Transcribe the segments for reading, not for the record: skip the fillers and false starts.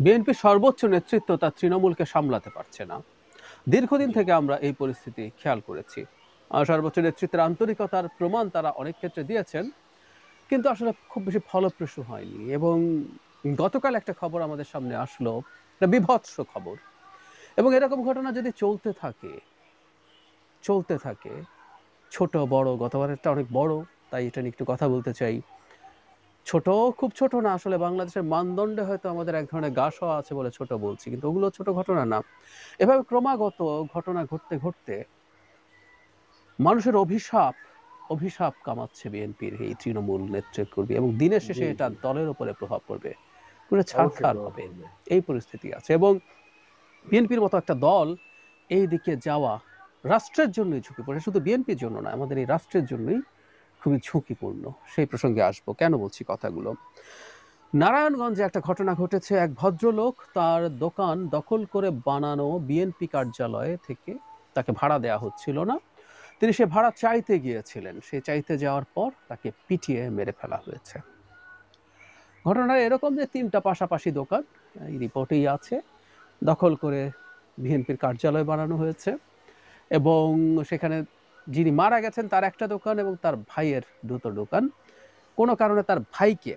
বিএনপির সর্বোচ্চ নেতৃত্ব তার তৃণমূলকে সামলাতে পারছে না। দীর্ঘদিন জি। থেকে আমরা এই পরিস্থিতি খেয়াল করেছি। সর্বোচ্চ নেতৃত্বের আন্তরিকতার প্রমাণ তারা অনেক ক্ষেত্রে দিয়েছেন, কিন্তু আসলে খুব বেশি ফলপ্রসূ হয়নি। এবং গতকাল একটা খবর আমাদের সামনে আসলো, একটা বীভৎস খবর। এবং এরকম ঘটনা যদি চলতে থাকে ছোট বড়, গতবারেরটা অনেক বড়, তাই এটা নিয়ে একটু কথা বলতে চাই। ছোট, খুব ছোট না, আসলে বাংলাদেশের মানদণ্ডে হয়তো আমাদের এক ধরনের গা সওয়া আছে বলে ছোট বলছি, কিন্তু ওগুলো ছোট ঘটনা না। এভাবে ক্রমাগত ঘটনা ঘটতে ঘটতে মানুষের অভিশাপ কামাচ্ছে বিএনপির এই তৃণমূল নেতৃত্বকর্মী, এবং দিনের জি, শেষে এটা জি। দলের উপরে প্রভাব পড়বে, পুরো অবশ্যই ছারখার প্রভাব হবে। পড়বে। এই পরিস্থিতি আছে। এবং বিএনপির মতো একটা দল এই দিকে যাওয়া রাষ্ট্রের জন্যই ঝুঁকিপূর্ণ, শুধু বিএনপির জন্য নয়, আমাদের এই রাষ্ট্রের জন্যই খুবই ঝুঁকিপূর্ণ। সেই প্রসঙ্গে আসবো, কেন বলছি কথাগুলো। নারায়ণগঞ্জে একটা ঘটনা ঘটেছে। এক ভদ্রলোক তার দোকান দখল করে বানানো বিএনপি কার্যালয়ে থেকে তাকে ভাড়া দেওয়া হচ্ছিল না। তিনি সে ভাড়া চাইতে গিয়েছিলেন। সে চাইতে যাওয়ার পর তাকে পিটিয়ে মেরে ফেলা হয়েছে। ঘটনাটা এরকম যে ৩টা পাশাপাশি দোকান, এই রিপোর্টেই আছে, দখল করে বিএনপির কার্যালয় বানানো হয়েছে। এবং সেখানে যিনি মারা গেছেন তার একটা দোকান এবং তার ভাইয়ের দুটো দোকান। কোনো কারণে তার ভাইকে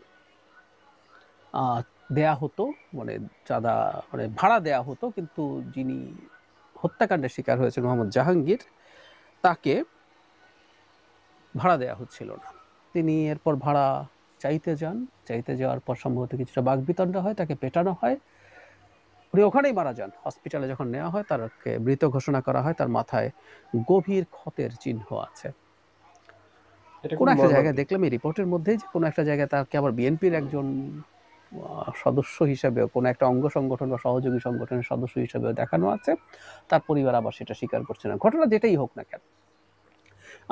আহ, দেয়া হতো, মানে চাঁদা, মানে ভাড়া দেয়া হতো, কিন্তু যিনি হত্যাকাণ্ডের শিকার হয়েছেন মোহাম্মদ জাহাঙ্গীর, তাকে ভাড়া দেয়া হচ্ছিল না। তিনি এরপর ভাড়া চাইতে যান। চাইতে যাওয়ার পর সম্ভবত কিছুটা বাকবিতণ্ডা হয়, তাকে পেটানো হয়। উনি ওখানেই মারা যান। হসপিটালে যখন নেওয়া হয় তাকে মৃত ঘোষণা করা হয়। তার মাথায় গভীর ক্ষতের চিহ্ন আছে। এটা কোনো খুবই একটা জায়গায় মর্মান্তিক। দেখলাম এই রিপোর্টের মধ্যেই যে কোনো একটা জায়গায় তাকে আবার বিএনপির একজন সদস্য হিসেবেও, কোনো একটা অঙ্গ সংগঠন বা সহযোগী সংগঠনের সদস্য হিসেবেও দেখানো আছে। তার পরিবার আবার সেটা স্বীকার করছে না। ঘটনা যেটাই হোক না কেন,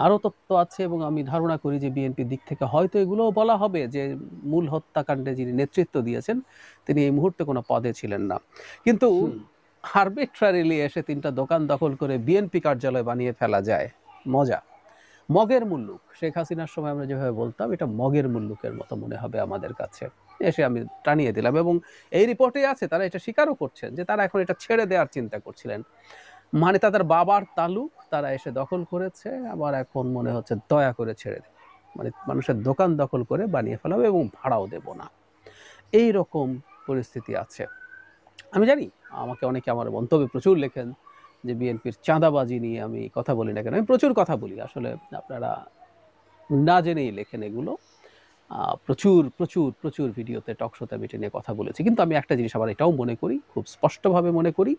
আরো তথ্য আছে এবং আমি ধারণা করি যে বিএনপির দিক থেকে হয়তো এগুলোও বলা হবে যে মূল হত্যাকাণ্ডে যিনি নেতৃত্ব দিয়েছেন তিনি এই মুহূর্তে কোনো পদে ছিলেন না। কিন্তু হুম। আরবিট্রারিলি এসে ৩টা দোকান দখল করে বিএনপি কার্যালয় বানিয়ে ফেলা যায়। মজা। মগের মুল্লুক, শেখ হাসিনার সময় আমরা যেভাবে বলতাম, এটা মগের মুল্লুকের মতো মনে হবে আমাদের কাছে। এসে আমি টানিয়ে দিলাম। এবং এই রিপোর্টে আছে, তারা এটা স্বীকারও করছেন যে তারা এখন এটা ছেড়ে দেওয়ার চিন্তা করছিলেন। মানে তাদের বাবার তালুক তারা এসে দখল করেছে, আবার এখন মনে হচ্ছে দয়া করে ছেড়ে দেবে, মানে মানুষের দোকান দখল করে বানিয়ে ফেলাবে এবং ভাড়াও দেব না, এই রকম পরিস্থিতি আছে। আমি জানি আমাকে অনেকে আমার মন্তব্যে প্রচুর লেখেন যে বিএনপির চাঁদাবাজি নিয়ে আমি কথা বলি না কেন। আমি প্রচুর কথা বলি, আসলে আপনারা না জেনেই লেখেন এগুলো। প্রচুর প্রচুর প্রচুর ভিডিওতে, টক শোতে আমি এটা নিয়ে কথা বলেছি। কিন্তু আমি একটা জিনিস আবার এটাও মনে করি, খুব স্পষ্টভাবে মনে করি,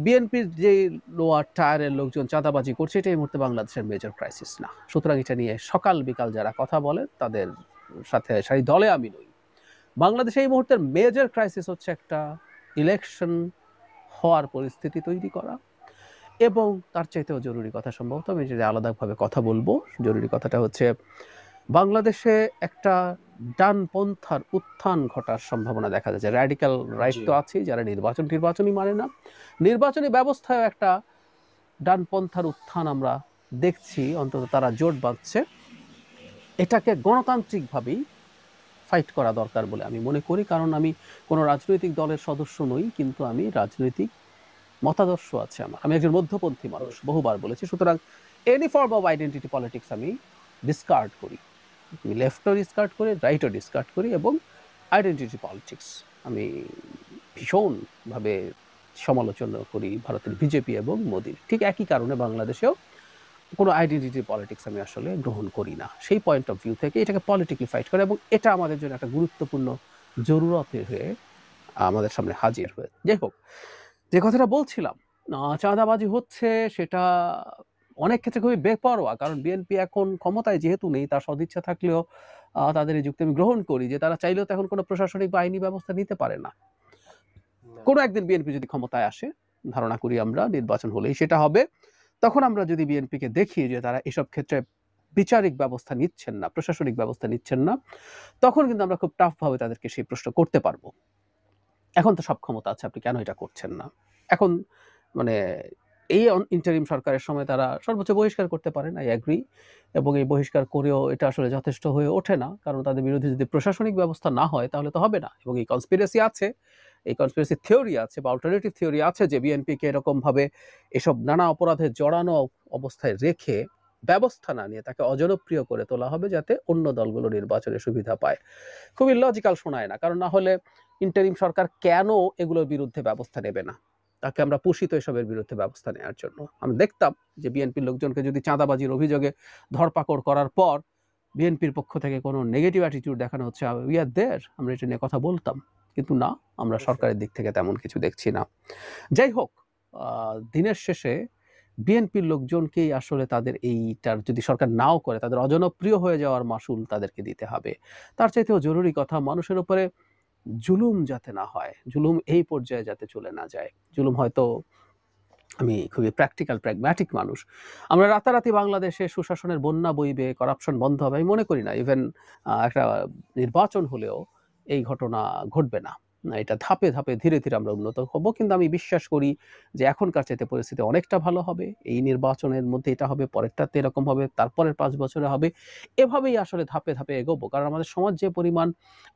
বিএনপির যে লোয়ার টায়ারের লোকজন চাঁদাবাজি করছে, এটা এই মুহূর্তে বাংলাদেশের মেজর ক্রাইসিস না। সুতরাং এটা নিয়ে সকাল বিকাল যারা কথা বলেন তাদের সাথে সেই দলে আমি নই। বাংলাদেশে এই মুহূর্তের মেজর ক্রাইসিস হচ্ছে একটা ইলেকশন হওয়ার পরিস্থিতি তৈরি করা। এবং তার চাইতেও জরুরি কথা, সম্ভবত আমি যদি আলাদাভাবে কথা বলবো, জরুরি কথাটা হচ্ছে বাংলাদেশে একটা ডানপন্থার উত্থান ঘটার সম্ভাবনা দেখা যাচ্ছে। র্যাডিক্যাল রাইট জি। তো আছেই, যারা নির্বাচনই মানে না, নির্বাচনী ব্যবস্থায় একটা ডানপন্থার উত্থান আমরা দেখছি, অন্তত তারা জোট বাঁধছে। এটাকে গণতান্ত্রিকভাবেই ফাইট করা দরকার বলে আমি মনে করি, কারণ আমি কোনো রাজনৈতিক দলের সদস্য নই, কিন্তু আমি রাজনৈতিক মতাদর্শ আছে আমার। আমি একজন মধ্যপন্থী মানুষ, অবশ্যই। বহুবার বলেছি। সুতরাং any form of identity politics আমি ডিসকার্ড করি। আমি লেফটও ডিসকার্ড করি, রাইটও ডিসকার্ড করি, এবং আইডেন্টিটি পলিটিক্স আমি ভীষণভাবে সমালোচনা করি ভারতের বিজেপি এবং মোদির। ঠিক একই কারণে বাংলাদেশেও কোনো আইডেন্টিটি পলিটিক্স আমি আসলে গ্রহণ করি না। সেই পয়েন্ট অফ ভিউ থেকে এটাকে পলিটিক্যালি ফাইট করে, এবং এটা আমাদের জন্য একটা গুরুত্বপূর্ণ জরুরতের হয়ে আমাদের সামনে হাজির হয়ে। যাই হোক, যে কথাটা বলছিলাম, চাঁদাবাজি হচ্ছে সেটা অনেক ক্ষেত্রে খুবই বেপরোয়া। কারণ বিএনপি এখন ক্ষমতায় যেহেতু নেই, তার সদিচ্ছা থাকলেও তাদের এই যুক্তি আমি গ্রহণ করি যে তারা চাইলেও তো এখন কোনো প্রশাসনিক বা আইনি ব্যবস্থা নিতে পারে না। না। কোনো একদিন বিএনপি যদি ক্ষমতায় আসে, ধারণা করি আমরা নির্বাচন হলেই সেটা হবে, তখন আমরা যদি বিএনপিকে দেখি যে তারা এসব ক্ষেত্রে বিচারিক ব্যবস্থা নিচ্ছেন না, প্রশাসনিক ব্যবস্থা নিচ্ছেন না, তখন কিন্তু আমরা খুব টাফভাবে তাদেরকে সেই প্রশ্ন করতে পারবো। এখন তো সব ক্ষমতা আছে, আপনি কেন এটা করছেন না? এখন মানে এই ইন্টারিম সরকারের সময় তারা সর্বোচ্চ বহিষ্কার করতে পারেন, আই অ্যাগ্রি, এবং এই বহিষ্কার করেও এটা আসলে যথেষ্ট হয়ে ওঠে না, কারণ তাদের বিরুদ্ধে যদি প্রশাসনিক ব্যবস্থা না হয় তাহলে তো হবে না। এবং এই কনস্পিরেসি আছে, এই কনস্পিরেসি থিওরি আছে বা অল্টারনেটিভ থিওরি আছে যে বিএনপিকে এরকমভাবে এসব নানা অপরাধে জড়ানো অবস্থায় রেখে ব্যবস্থা না নিয়ে তাকে অজনপ্রিয় করে তোলা হবে যাতে অন্য দলগুলো নির্বাচনে সুবিধা পায়। খুবই লজিক্যাল শোনায় না, কারণ না হলে ইন্টারিম সরকার কেন এগুলোর বিরুদ্ধে ব্যবস্থা নেবে না? তাকে আমরা পুষিত এসবের বিরুদ্ধে ব্যবস্থা নেওয়ার জন্য। আমরা দেখতাম যে বিএনপির লোকজনকে যদি চাঁদাবাজির অভিযোগে ধরপাকড় করার পর বিএনপির পক্ষ থেকে কোনো নেগেটিভ অ্যাটিটিউড দেখানো হচ্ছে, উই আর দেয়ার, আমরা এটা নিয়ে কথা বলতাম। কিন্তু না, আমরা সরকারের দিক থেকে তেমন কিছু দেখছি না। যাই হোক, দিনের শেষে বিএনপির লোকজনকেই আসলে তাদের এইটার যদি সরকার নাও করে তাদের অজনপ্রিয় হয়ে যাওয়ার মাসুল তাদেরকে দিতে হবে। তার চাইতেও জরুরি কথা, মানুষের উপরে জুলুম যাতে না হয়, জুলুম এই পর্যায়ে যাতে চলে না যায়। জুলুম হয়তো, আমি খুবই প্র্যাকটিক্যাল প্র্যাগম্যাটিক মানুষ, আমরা রাতারাতি বাংলাদেশে সুশাসনের বন্যা বইবে, করাপশন বন্ধ হবে আমি মনে করি না। ইভেন একটা নির্বাচন হলেও এই ঘটনা ঘটবে না। এটা ধাপে ধাপে ধীরে ধীরে আমরা উন্নত হব, কিন্তু আমি বিশ্বাস করি যে এখনকার চাইতে পরিস্থিতি অনেকটা ভালো হবে। এই নির্বাচনের মধ্যে এটা হবে, পরেরটাতে এরকম হবে, তারপরের 5 বছরে হবে। এভাবেই আসলে ধাপে ধাপে এগোবো, কারণ আমাদের সমাজ যে পরিমাণ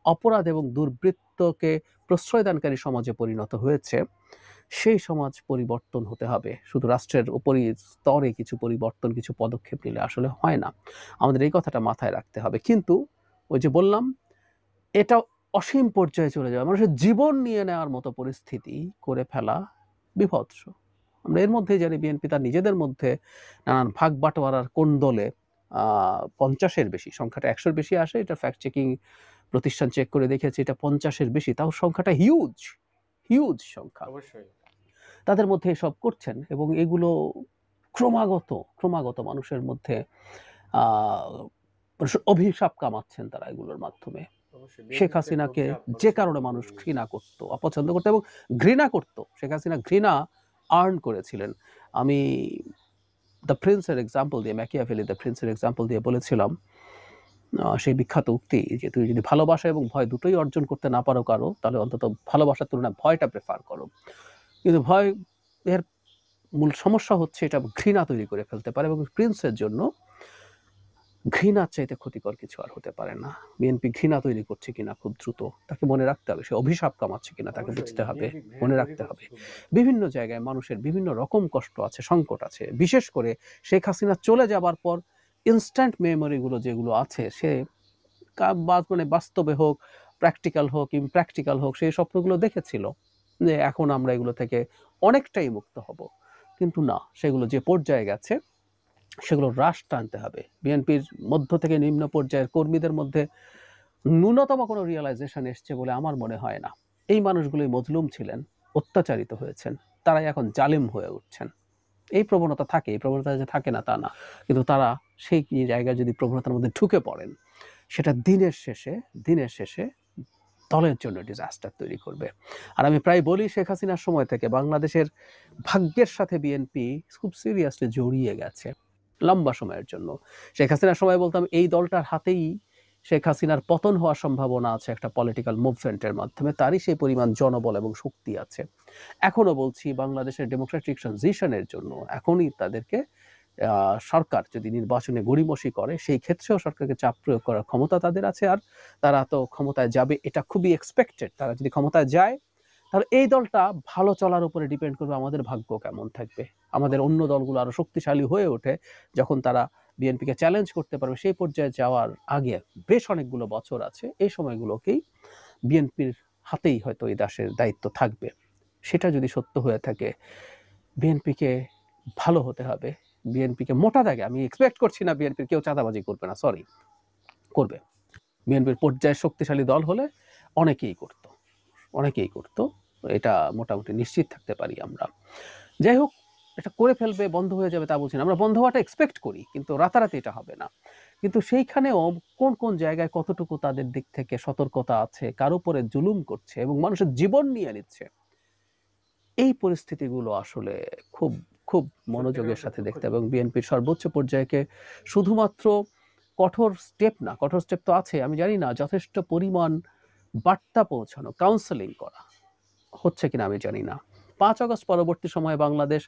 অপরাধ এবং দুর্বৃত্তকে প্রশ্রয়দানকারী সমাজে পরিণত হয়েছে, সেই সমাজ পরিবর্তন হতে হবে। শুধু রাষ্ট্রের উপরই স্তরে কিছু পরিবর্তন, কিছু পদক্ষেপ নিলে আসলে হয় না। আমাদের এই কথাটা মাথায় রাখতে হবে। কিন্তু ওই যে বললাম, এটা অসীম পর্যায়ে চলে যাওয়া, মানুষের জীবন নিয়ে নেওয়ার মতো পরিস্থিতি করে ফেলা বিভৎস। আমরা এর মধ্যেই জানি বিএনপি তার নিজেদের মধ্যে নানান ভাগ বাটোয়ারার কোন্দলে 50-এর বেশি, সংখ্যাটা 100-র বেশি আসে, এটা ফ্যাক্ট চেকিং প্রতিষ্ঠান চেক করে দেখেছে এটা 50-এর বেশি, তাও সংখ্যাটা হিউজ, হিউজ সংখ্যা। অবশ্যই। তাদের মধ্যে এসব করছেন এবং এগুলো ক্রমাগত মানুষের মধ্যে অভিশাপ কামাচ্ছেন তারা এগুলোর মাধ্যমে। অবশ্যই শেখ বিএনপির যে হাসিনাকে প্রভাব যে মানুষের কারণে মধ্যে মানুষ পড়ে ঘৃণা গেছে। করত, অপছন্দ করত এবং ঘৃণা করত, শেখ হাসিনা ঘৃণা আর্ন করেছিলেন। আমি দ্য প্রিন্সের এক্সাম্পল দিয়ে, ম্যাকিয়াভেলি দ্য প্রিন্সের এক্সাম্পল দিয়ে বলেছিলাম সেই বিখ্যাত উক্তি যে তুই যদি ভালোবাসা এবং ভয় দুটোই অর্জন করতে না পারো কারো, তাহলে অন্তত ভালোবাসার তুলনায় ভয়টা প্রেফার করো। কিন্তু ভয় এর মূল সমস্যা হচ্ছে এটা ঘৃণা তৈরি করে ফেলতে পারে, এবং প্রিন্সের জন্য ঘৃণার চাইতে ক্ষতিকর কিছু আর হতে পারে না। বিএনপি ঘৃণা তৈরি করছে কিনা খুব দ্রুত, তাকে মনে রাখতে হবে। সে অভিশাপ কামাচ্ছে কিনা তাকে অবশ্যই বুঝতে হবে, বিএনপি ঘৃণা মনে তৈরি রাখতে করছে হবে। খুব দ্রুত। বিভিন্ন জায়গায় মানুষের বিভিন্ন রকম কষ্ট আছে, সংকট আছে। বিশেষ করে শেখ হাসিনা চলে যাবার পর ইনস্ট্যান্ট মেমোরিগুলো যেগুলো আছে, সে মানে বাস্তবে হোক, প্র্যাকটিক্যাল হোক, ইমপ্র্যাকটিক্যাল হোক, সেই স্বপ্নগুলো দেখেছিল যে এখন আমরা এগুলো থেকে অনেকটাই মুক্ত হব। কিন্তু না, সেগুলো যে পর্যায়ে গেছে সেগুলো হ্রাস টানতে হবে। বিএনপির মধ্য থেকে নিম্ন পর্যায়ের কর্মীদের মধ্যে ন্যূনতম কোনো রিয়ালাইজেশন এসছে বলে আমার মনে হয় না। এই মানুষগুলোই মজলুম ছিলেন, অত্যাচারিত হয়েছেন, তারাই এখন জালিম হয়ে উঠছেন। এই প্রবণতা থাকে, এই প্রবণতা যে থাকে না তা না, কিন্তু তারা সেই জায়গায় যদি প্রবণতার মধ্যে ঢুকে পড়েন, সেটা দিনের শেষে দলের জন্য ডিজাস্টার তৈরি করবে। আর আমি প্রায় বলি, শেখ হাসিনার সময় থেকে বাংলাদেশের ভাগ্যের সাথে বিএনপি খুব সিরিয়াসলি জড়িয়ে গেছে লম্বা সময়ের জন্য। শেখ হাসিনার সময় বলতাম এই দলটার হাতেই শেখ হাসিনার পতন হওয়ার সম্ভাবনা আছে একটা পলিটিক্যাল মুভমেন্টের মাধ্যমে, তারই সেই পরিমাণ জনবল এবং শক্তি আছে। এখনো বলছি, বাংলাদেশের ডেমোক্রেটিক ট্রানজিশনের জন্য এখনই তাদেরকে সরকার যদি নির্বাচনে গড়িমসি করে, সেই ক্ষেত্রেও সরকারকে চাপ প্রয়োগ করার ক্ষমতা তাদের আছে। আর তারা তো ক্ষমতায় যাবে এটা খুবই এক্সপেক্টেড। তারা যদি ক্ষমতায় যায় তাহলে এই দলটা ভালো চলার উপরে ডিপেন্ড করবে আমাদের ভাগ্য কেমন থাকবে। আমাদের অন্য দলগুলো আরো শক্তিশালী হয়ে ওঠে যখন তারা বিএনপিকে চ্যালেঞ্জ করতে পারবে, সেই পর্যায়ে যাওয়ার আগে বেশ অনেকগুলো বছর আছে। এই সময়গুলোকেই বিএনপির হাতেই হয়তো এই দেশের দায়িত্ব থাকবে। সেটা যদি সত্য হয়ে থাকে, বিএনপিকে ভালো হতে হবে। বিএনপিকে মোটা দাগে, আমি এক্সপেক্ট করছি না বিএনপির কেউ চাঁদাবাজি করবে না, সরি, করবে। বিএনপির পর্যায়ে শক্তিশালী দল হলে অনেকেই করতো, এটা মোটামুটি নিশ্চিত থাকতে পারি আমরা। যাই হোক, এটা করে ফেলবে, বন্ধ হয়ে যাবে তা বলছি না, আমরা বন্ধ হওয়াটা এক্সপেক্ট করি, কিন্তু রাতারাতি এটা হবে না। কিন্তু সেইখানেও কোন কোন জায়গায় কতটুকু তাদের দিক থেকে সতর্কতা আছে, কার উপরে জুলুম করছে এবং মানুষের জীবন নিয়ে নিচ্ছে, এই পরিস্থিতিগুলো আসলে খুব খুব মনোযোগের সাথে দেখতে হবে। এবং বিএনপির সর্বোচ্চ পর্যায়কে শুধুমাত্র কঠোর স্টেপ না, কঠোর স্টেপ তো আছে, আমি জানি না যথেষ্ট পরিমাণ বার্তা পৌঁছানো, কাউন্সেলিং করা হচ্ছে কিনা আমি জানি না। 5 আগস্ট পরবর্তী সময়ে বাংলাদেশ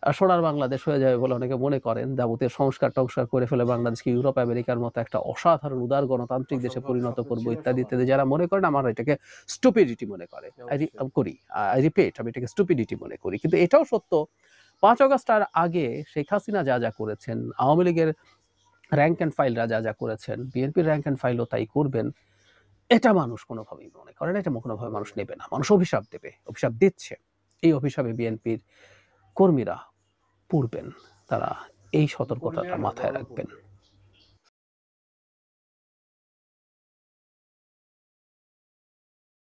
সোনার বাংলাদেশ হয়ে যাবে বলে অনেকে মনে করেন, যাবতীয় সংস্কার টংস্কার করে ফেলে বাংলাদেশকে ইউরোপ আমেরিকার মতো একটা অসাধারণ উদার গণতান্ত্রিক দেশে অসম্ভব পরিণত স্বপ্ন করবো ছিল ইত্যাদি সবার। ইত্যাদি যারা মনে করেন, আমার এটাকে স্টুপিডিটি মনে করে অবশ্যই। করি। আই রিপিট, আমি এটাকে স্টুপিডিটি মনে করি। কিন্তু এটাও সত্য, 5 অগাস্ট আগে শেখ হাসিনা যা যা করেছেন, আওয়ামী লীগের র্যাঙ্ক অ্যান্ড ফাইলরা যা যা করেছেন, বিএনপির র্যাঙ্ক অ্যান্ড ফাইলও তাই করবেন। এটা মানুষ কোনোভাবেই মনে করে না, এটা কোনোভাবে মানুষ নেবে না। মানুষ অভিশাপ দেবে, অভিশাপ দিচ্ছে। এই অভিশাপে বিএনপির কর্মীরা পড়বেন। তারা এই সতর্কতাটা কর্মীরা না, মাথায় রাখবেন। জনগণ পড়বে।